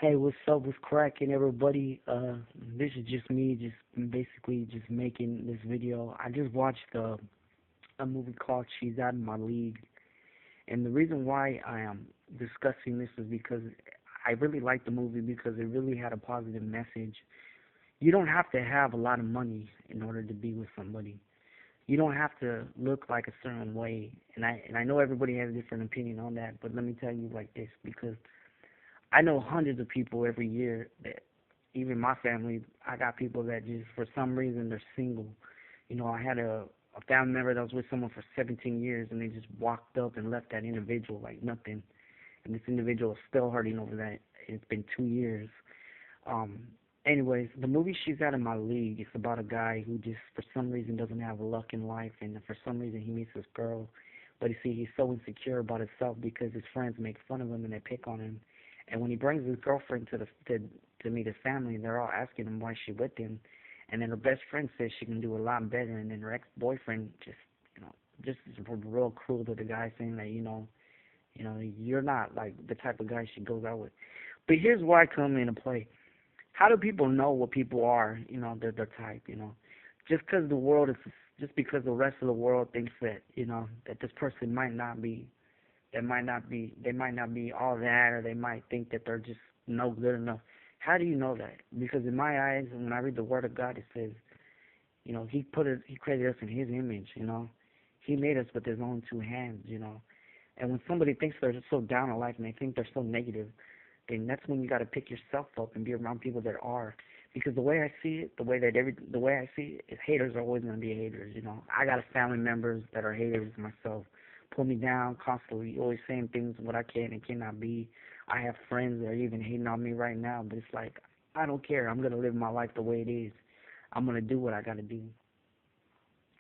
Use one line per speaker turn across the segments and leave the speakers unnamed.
Hey, what's up? What's cracking, everybody? This is just me, just basically just making this video. I just watched a movie called She's Out of My League, and the reason why I am discussing this is because I really liked the movie because it really had a positive message. You don't have to have a lot of money in order to be with somebody. You don't have to look like a certain way, and I know everybody has a different opinion on that, but let me tell you like this because I know hundreds of people every year that even my family, I got people that just for some reason they're single. I had a family member that was with someone for 17 years and they just walked up and left that individual like nothing. And this individual is still hurting over that. It's been 2 years. Um, Anyways, the movie She's Out of My League is about a guy who just for some reason doesn't have luck in life, and for some reason he meets this girl, but you see he's so insecure about himself because his friends make fun of him and they pick on him. And when he brings his girlfriend to meet his family, they're all asking him why she with him, and then her best friend says she can do a lot better, and then her ex-boyfriend just is real cruel to the guy, saying that you're not like the type of guy she goes out with. But here's why I come into play. How do people know what people are? Their type. Just because the world is, just because the rest of the world thinks that that this person might not be, they might not be all that, or they might think that they're just no good enough. How do you know that? Because in my eyes, when I read the Word of God, it says, He created us in His image. He made us with His own two hands. And when somebody thinks they're just so down in life and they think they're so negative, then that's when you got to pick yourself up and be around people that are. Because the way I see it, the way I see it, is haters are always gonna be haters. I got family members that are haters myself, pull me down constantly, always saying things what I can and cannot be. I have friends that are even hating on me right now, but it's like I don't care. I'm gonna live my life the way it is. I'm gonna do what I gotta do.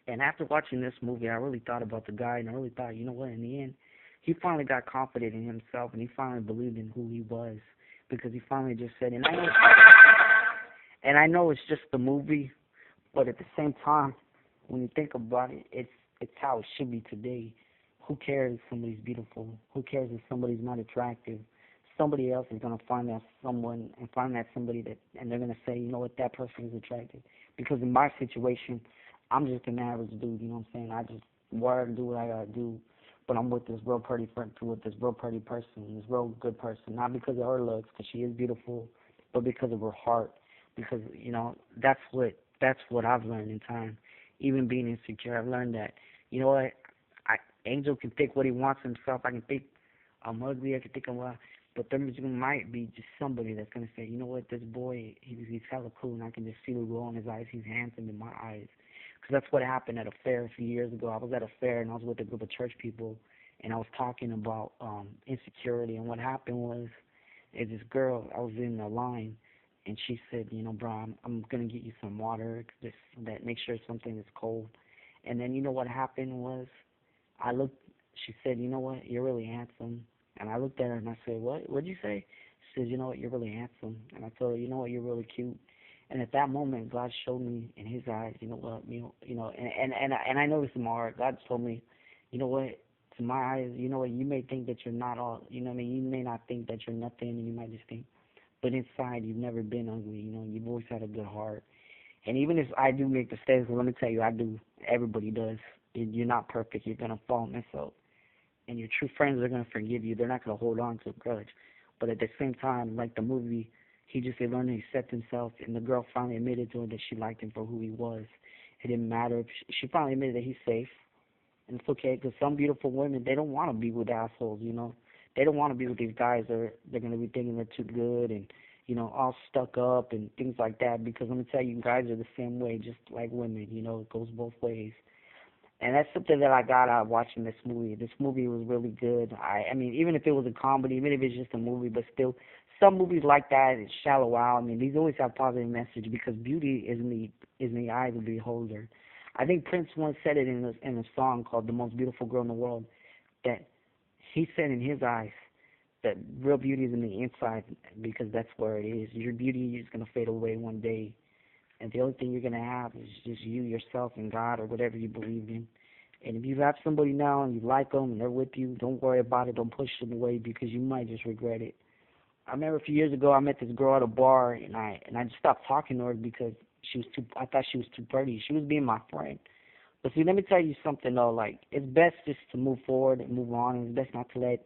And after watching this movie, I really thought about the guy, and I really thought, you know what? In the end, he finally got confident in himself, and he finally believed in who he was, because he finally just said, and I know it's just a movie, but at the same time, when you think about it, it's how it should be today. Who cares if somebody's beautiful? Who cares if somebody's not attractive? Somebody else is gonna find that someone and find that somebody that, and they're gonna say, you know what, that person is attractive. Because in my situation, I'm just an average dude. You know what I'm saying? I just work, do what I gotta do, but I'm with this real pretty friend, with this real pretty person, this real good person. Not because of her looks, because she is beautiful, but because of her heart. Because that's what I've learned in time. Even being insecure, I've learned that what Angel can think what he wants himself. I can think I'm ugly. I can think I'm but there might be just somebody that's gonna say, you know what, this boy, he's hella cool, and I can just see the glow in his eyes. He's handsome in my eyes. Because that's what happened at a fair a few years ago. I was at a fair and I was with a group of church people, and I was talking about insecurity. And what happened was, is this girl, I was in the line, and she said, bro, I'm gonna get you some water, just that make sure something is cold. And then what happened was, I looked. She said, you know what, you're really handsome. And I looked at her and I said, what? What'd you say? She said, you know what, you're really handsome. And I told her, you know what, you're really cute. And at that moment, God showed me in His eyes, you know what, and I know this in my heart. God told me, you know what, to my eyes, you know what, you may think that you're not all, what I mean, you may not think that you're nothing, and you might just think, but inside you've never been ugly. You've always had a good heart. And even if I do make mistakes, let me tell you, I do. Everybody does. You're not perfect. You're gonna fall and mess up, and your true friends are gonna forgive you. They're not gonna hold on to a grudge. But at the same time, like the movie, he just learned to accept himself, and the girl finally admitted to him that she liked him for who he was. It didn't matter. She finally admitted that he's safe, and it's okay, because some beautiful women, they don't want to be with assholes. They don't want to be with these guys that they're going to be thinking they're too good and, all stuck up and things like that, because let me tell you, guys are the same way, just like women. It goes both ways. And that's something that I got out of watching this movie. This movie was really good. I mean, even if it was a comedy, even if it's just a movie, but still, some movies like that, it's shallow out. I mean, these always have positive message, because beauty is in the eye of the beholder. I think Prince once said it in a song called "The Most Beautiful Girl in the World," that he said in his eyes that real beauty is in the inside, because that's where it is. Your beauty is gonna fade away one day, and the only thing you're gonna have is just you, yourself, and God, or whatever you believe in. And if you have somebody now and you like them and they're with you, don't worry about it. Don't push them away, because you might just regret it. I remember a few years ago I met this girl at a bar, and I just stopped talking to her because she was too. I thought she was too pretty. She was being my friend. But see, let me tell you something though. Like, it's best just to move forward and move on, and it's best not to let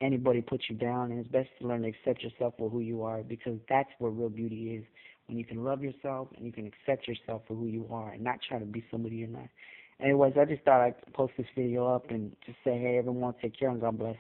anybody put you down, and it's best to learn to accept yourself for who you are, because that's where real beauty is. When you can love yourself and you can accept yourself for who you are, and not try to be somebody you're not. Anyways, I just thought I'd post this video up and just say, hey, everyone, take care and God bless.